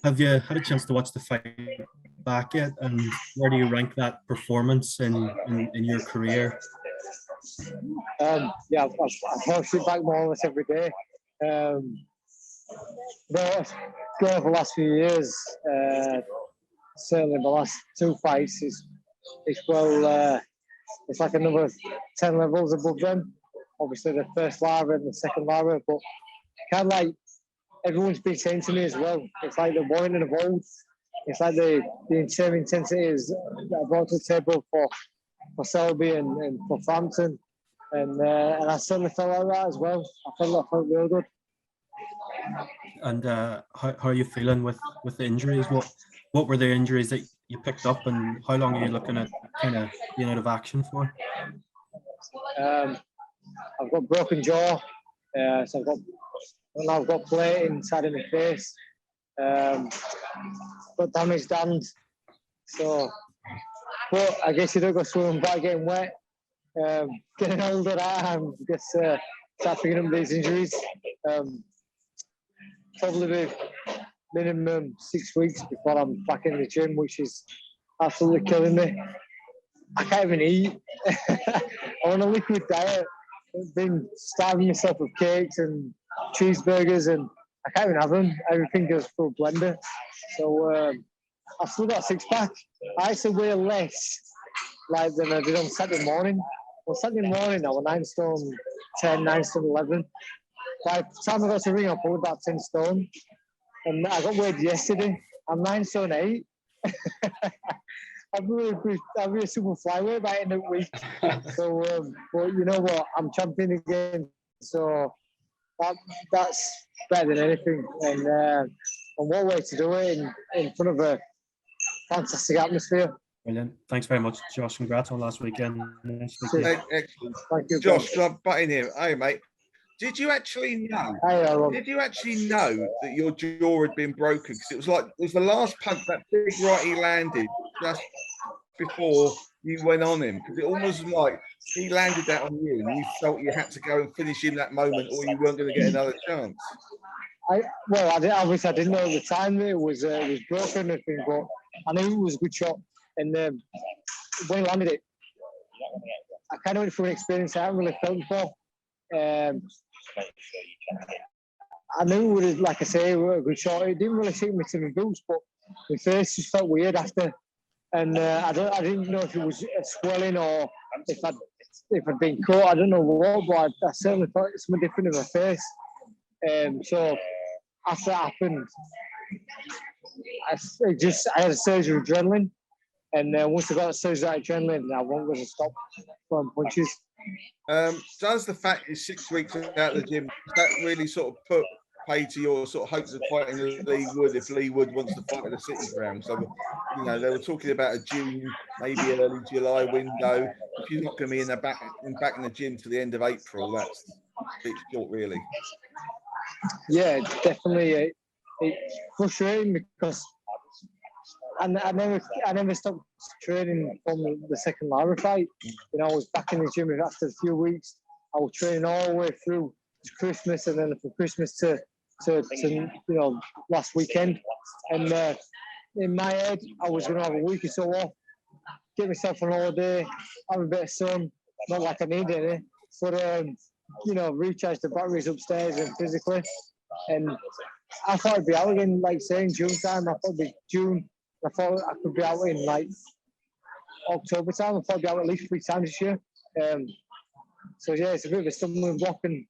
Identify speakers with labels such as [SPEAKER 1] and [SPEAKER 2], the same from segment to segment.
[SPEAKER 1] Have you had a chance to watch the fight back yet? And where do you rank that performance in your career?
[SPEAKER 2] Yeah, I've watched it back more or less every day. But going over the last few years, certainly the last two fights it's like another 10 levels above them. Obviously the first lava and the second lava, but kind of like everyone's been saying to me as well, it's like the Warrington of old. It's like the same intensity is that I brought to the table for Selby and for Frampton. And I certainly felt like that as well. I felt real good.
[SPEAKER 1] And how are you feeling with the injuries? What were the injuries that you picked up, and how long are you looking at kind of being out of action for?
[SPEAKER 2] I've got broken jaw, so I've got plate inside of my face. Got damaged hand. So, but I guess you don't go swimming without getting wet. Getting older, I guess start picking up these injuries. Probably be minimum 6 weeks before I'm back in the gym, which is absolutely killing me. I can't even eat. I'm on a liquid diet. I've been starving myself with cakes and cheeseburgers, and I can't even have them. Everything goes through a blender. So I've still got a six-pack. I actually weigh less than I did on Saturday morning. On Saturday morning, I was 9 stone 10, 9 stone 11. By the time I got to the ring, I was probably about 10 stone. And I got weighed yesterday. I'm 9 stone 8. I'll be a super flyweight by the end of the week. So, but you know what? I'm champion again. So that's better than anything. And what way to do it in front of a fantastic atmosphere.
[SPEAKER 1] Brilliant. Thanks very much, Josh. Congrats on last weekend.
[SPEAKER 3] Excellent.
[SPEAKER 2] Thank you,
[SPEAKER 3] Josh, can I butt in here? Hey, mate. Did you actually know? Did you actually know that your jaw had been broken? Because it was the last punch, that big right he landed just before you went on him. Because it almost like he landed that on you, and you felt you had to go and finish in that moment, or you weren't going to get another chance.
[SPEAKER 2] I didn't know at the time that it was broken or anything, but I knew it was a good shot. And when he landed it, I kind of went through an experience I hadn't really felt before. I knew it was, like I say, a good shot. It didn't really suit me to the boots, but my face just felt weird after. And I didn't know if it was a swelling or if I'd been cut. I don't know what, but I certainly thought it was something different in my face. So after that happened, I had a surge of adrenaline. And once I got a surge of adrenaline, I wasn't going to stop throwing punches.
[SPEAKER 3] Does the fact you're 6 weeks out of the gym, does that really sort of play to your sort of hopes of fighting Lee Wood if Lee Wood wants to fight at the City Ground? So, you know, they were talking about a June, maybe early July window. If you're not going to be back in the gym to the end of April, that's a bit short, really.
[SPEAKER 2] Yeah, definitely. It's frustrating because I never stopped training from the second Lara fight. You know, I was back in the gym after a few weeks. I was training all the way through to Christmas, and then from Christmas to you know, last weekend. And in my head, I was going to have a week or so off, get myself on holiday, have a bit of sun. Not like I need any, but you know, recharge the batteries upstairs and physically. And I thought I'd be out again, like saying June time. I thought it'd be June. I thought I could be out in like October time. I thought I'd be out at least 3 times this year. So yeah, it's a bit of a stumbling block, and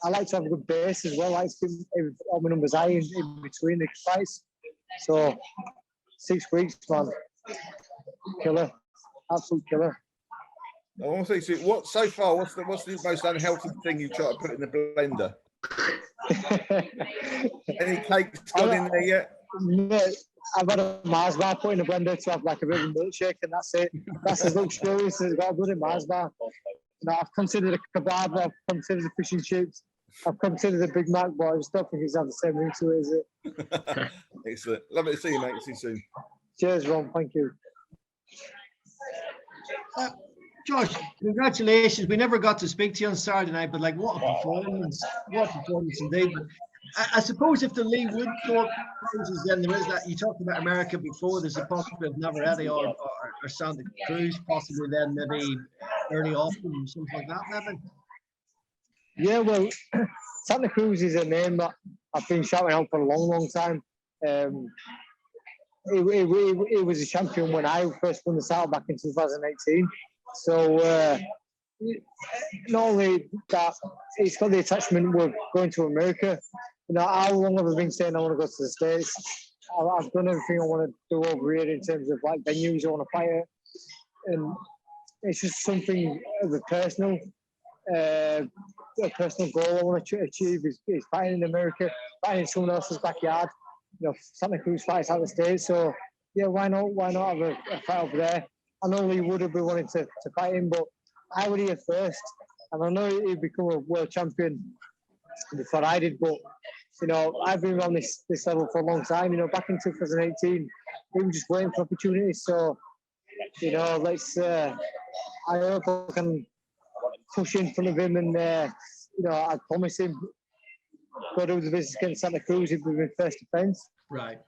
[SPEAKER 2] I like to have a good base as well. I like to keep all my numbers high in between the fights. So 6 weeks, man, killer, absolute killer.
[SPEAKER 3] I want to say, what's the most unhealthy thing you tried to put in the blender? Any cakes gone in there yet?
[SPEAKER 2] No, I've had a Mars bar put in the blender to have like a bit of a milkshake, and that's it. That's as luxurious as it's got a bloody Mars bar. No, I've considered a kebab, I've considered the fish and chips, I've considered a Big Mac, but I just don't think it's had the same ring to it, is it?
[SPEAKER 3] Excellent. Lovely to see you, mate. See you soon.
[SPEAKER 2] Cheers, Ron. Thank you.
[SPEAKER 4] Josh, congratulations. We never got to speak to you on Saturday night, but like what a performance indeed. But I suppose if the Lee Wood door closes, then there is that. You talked about America before. There's a possibility of Navarrete or Santa Cruz, possibly then maybe early autumn, something like that, maybe.
[SPEAKER 2] Yeah, well, Santa Cruz is a name that I've been shouting out for a long, long time. He was a champion when I first won the title back in 2018. So not only that, he's got the attachment with going to America. You know, how long have I been saying I want to go to the States? I've done everything I want to do over here in terms of like venues I want to fight at. And it's just something of a personal goal I want to achieve is fighting in America, fighting in someone else's backyard. You know, Santa Cruz fights out the States, so yeah, why not have a fight over there? I know Lee would have been wanting to fight him, but I would here first, and I know he'd become a world champion before I did, but you know, I've been on this level for a long time. You know, back in 2018, we were just waiting for opportunities. So, you know, let's. I hope I can push in front of him, and you know, I promise him go do the business against Santa Cruz if we've been first defence.
[SPEAKER 4] Right.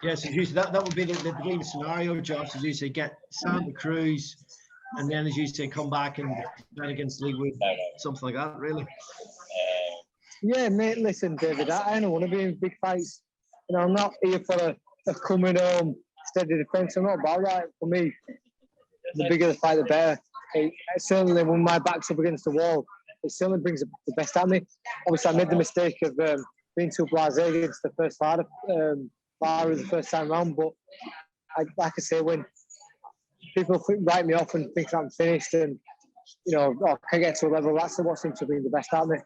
[SPEAKER 4] Yes, as you say, that would be the dream scenario, Josh. As you say, get Santa Cruz, and then as you say, come back and fight against Lee Wood, something like that, really.
[SPEAKER 2] Yeah, mate. Listen, David, I don't want to be in big fights. You know, I'm not here for a coming home steady defence. I'm not about that. For me, the bigger the fight, the better. It certainly, when my back's up against the wall, it certainly brings the best out of me. Obviously, I made the mistake of being too blasé against the first fighter, the first time round. But like I say, when people write me off and think I'm finished, and you know, I can get to a level, that's what seems to bring the best out of me.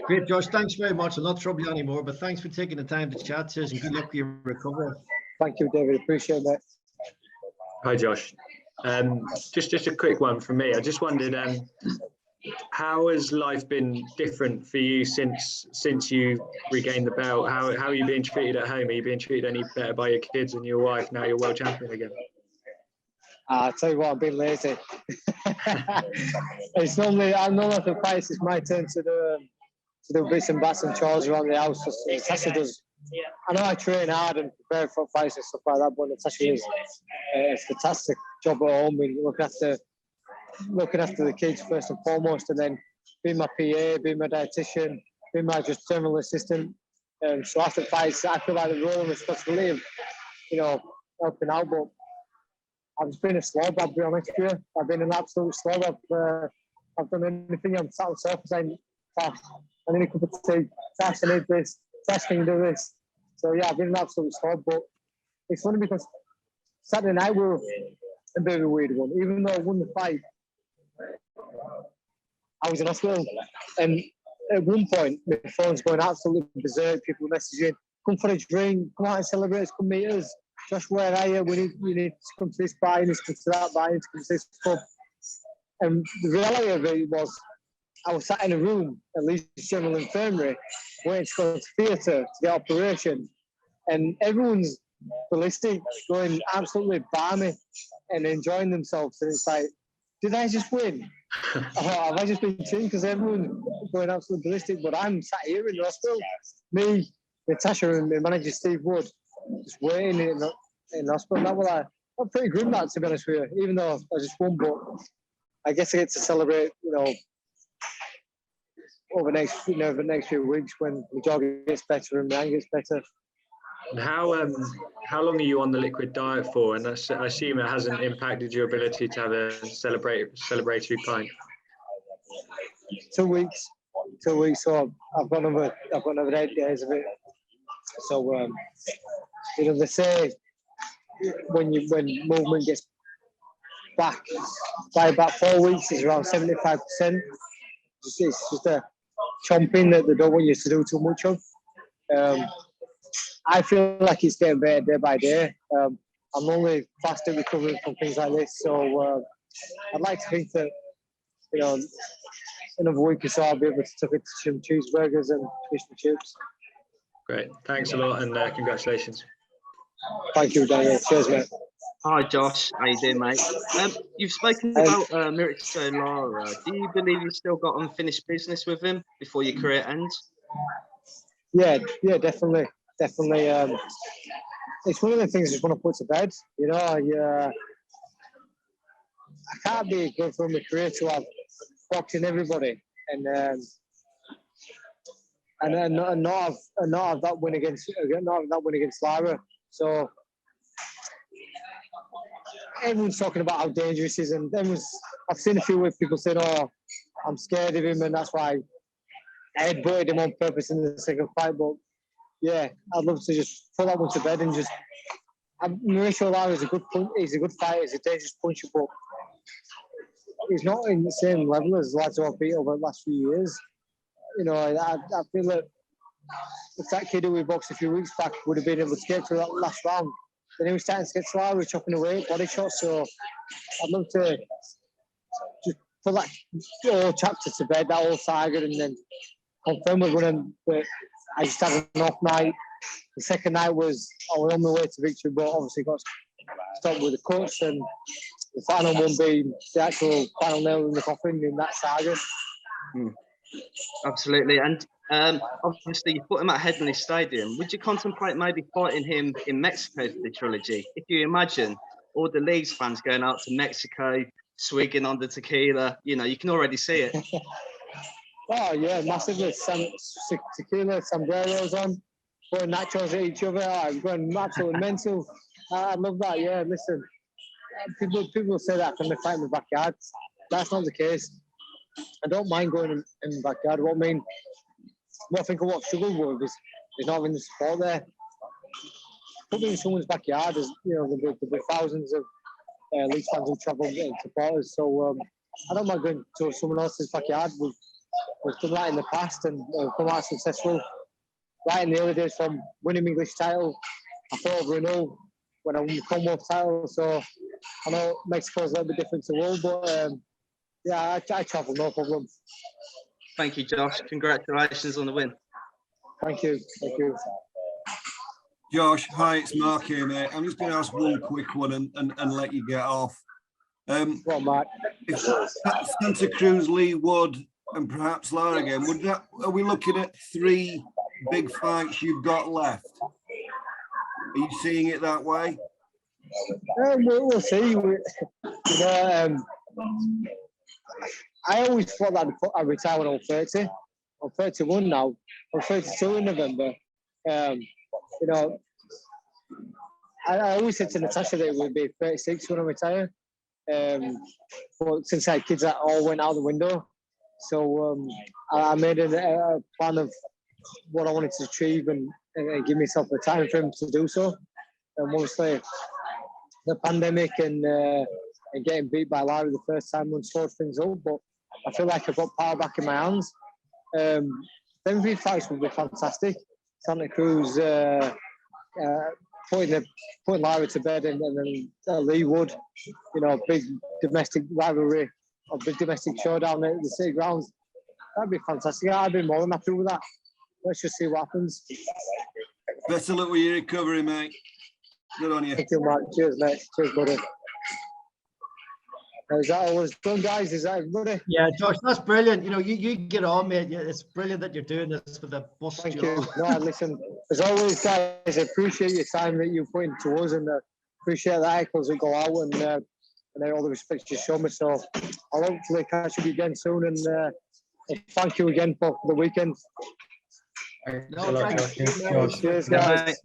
[SPEAKER 4] Great, Josh. Thanks very much. I'll not trouble you anymore, but thanks for taking the time to chat to us, and good luck with your recovery.
[SPEAKER 2] Thank you, David. Appreciate that.
[SPEAKER 5] Hi, Josh. Just a quick one from me. I just wondered, how has life been different for you since you regained the belt? How are you being treated at home? Are you being treated any better by your kids and your wife now you're world champion again?
[SPEAKER 2] I'll tell you what, I've been lazy. It's normally, I'm not at the fights. It's my turn to do bits and bats and chores around the house. Natasha does. I know I train hard and prepare for fights and stuff like that, but Natasha is a fantastic job at home and looking after the kids first and foremost, and then being my PA, being my dietitian, being my just general assistant. So after fights, I feel like the role and responsibility of, you know, helping out, but I've just been a slob, I'll be honest with you. I've been an absolute slob. I've done anything. I'm sat on the sofa saying, Tash, I need a cup of tea. Tash, I need this. Tash, can you do this? So yeah, I've been an absolute slob, but it's funny because Saturday night we were a bit of a weird one. Even though I won the fight, I was in hospital. And at one point, my phone's going absolutely berserk. People messaging, come for a drink, come out and celebrate, come meet us. Josh, where are you? We need to come to this bar, you need to come to that bar, you need to come to this pub. And the reality of it was, I was sat in a room at Leeds General Infirmary, waiting to go to theatre to get operation. And everyone's ballistic, going absolutely balmy and enjoying themselves. And it's like, did I just win? Have I just been tuned? Because everyone's going absolutely ballistic, but I'm sat here in the hospital. Me, Natasha, and my manager Steve Wood, just waiting in the hospital. That was I'm pretty grim, that, to be honest with you, even though I just won. But I guess I get to celebrate, you know, over the next few weeks when the job gets better and my hand gets better.
[SPEAKER 5] And how long are you on the liquid diet for? And I assume it hasn't impacted your ability to have a celebratory pint.
[SPEAKER 2] 2 weeks. 2 weeks. So I've got another 8 days of it. So you know, they say when movement gets back by about 4 weeks, it's around 75%. It's just a chomping that they don't want you to do too much of. I feel like it's getting better day by day. I'm only fast at recovering from things like this, so I'd like to think that, you know, another week or so I'll be able to take it to some cheeseburgers and fish and chips.
[SPEAKER 5] Great, thanks a lot, and congratulations.
[SPEAKER 2] Thank you, Daniel. Cheers, mate.
[SPEAKER 6] Hi Josh, how you doing, mate? You've spoken about Maurizio Lara. Do you believe you've still got unfinished business with him before your career ends?
[SPEAKER 2] Yeah, definitely. It's one of the things I just want to put to bed. You know, I can't be good for my career to have boxing everybody and not have that win against Lara. So everyone's talking about how dangerous he is, and I've seen a few people saying, "Oh, I'm scared of him, and that's why I headbutted him on purpose in the second fight." But yeah, I'd love to just put that one to bed and just. Mauricio Lara is a good fighter. He's a dangerous puncher, but he's not in the same level as lads who I've beat over the last few years. You know, I feel that if that kid who we boxed a few weeks back would have been able to get through that last round, then he was starting to get Lara chopping away body shots. So I'd love to just put that whole chapter to bed, that whole saga, and then confirm with him that I just had an off night. The second night I was on my way to victory, but obviously got stopped with the cuts, and the final one being the actual final nail in the coffin in that saga.
[SPEAKER 6] Absolutely, and obviously you put him at Headingley Stadium. Would you contemplate maybe fighting him in Mexico for the trilogy? If you imagine all the Leeds fans going out to Mexico, swigging on the tequila, you know, you can already see it.
[SPEAKER 2] Oh yeah, massively. Tequila, sombreros on, putting nachos at each other. I'm going absolutely mental. I love that. Yeah, listen, people say that when they fight in the backyard. That's not the case. I don't mind going in the backyard. What I think of what I've struggled with is not having the support there. Put me in someone's backyard, as you know, there'll be thousands of Leeds fans who travel and supporters. So I don't mind going to someone else's backyard. We've done that in the past and come out successful. Right in the early days from winning English title, I fought over Renault when I won the Commonwealth title. So I know Mexico's a little bit different to the world, but yeah, I travel, no problem.
[SPEAKER 6] Thank you, Josh. Congratulations on the win.
[SPEAKER 2] Thank you.
[SPEAKER 7] Josh, hi, it's Mark here, mate. I'm just going to ask one quick one and let you get off.
[SPEAKER 2] Well, Mark.
[SPEAKER 7] If Santa Cruz, Lee Wood, and perhaps Lara again, are we looking at 3 big fights you've got left? Are you seeing it that way?
[SPEAKER 2] We'll see. I always thought that I'd retire when I'm 30. I'm 31 now. I'm 32 in November. You know, I always said to Natasha that it would be 36 when I retire. But since I had kids, that all went out the window. So I made a plan of what I wanted to achieve and give myself the time frame to do so. And obviously, the pandemic and getting beat by Larry the first time would sort things up. But I feel like I've got power back in my hands. Them 3 fights would be fantastic. Santa Cruz putting Larry to bed, and then Lee Wood, you know, big domestic rivalry, a big domestic showdown at the City Grounds. That'd be fantastic. I'd be more than happy with that. Let's just see what happens.
[SPEAKER 7] Best of luck with your recovery, mate. Good on you.
[SPEAKER 2] Thank you, Mark. Cheers, mate. Cheers, buddy. Is that all it's done, guys? Is that everybody?
[SPEAKER 4] Yeah, Josh, that's brilliant. You know, you get on, mate. It's brilliant that you're doing this for the bus.
[SPEAKER 2] Thank you. No, listen, as always, guys, I appreciate your time that you put into us, and appreciate the articles that go out, and all the respect you show me. So I'll hopefully catch you again soon, and thank you again for the weekend.
[SPEAKER 4] No, thank you.
[SPEAKER 2] Cheers, guys.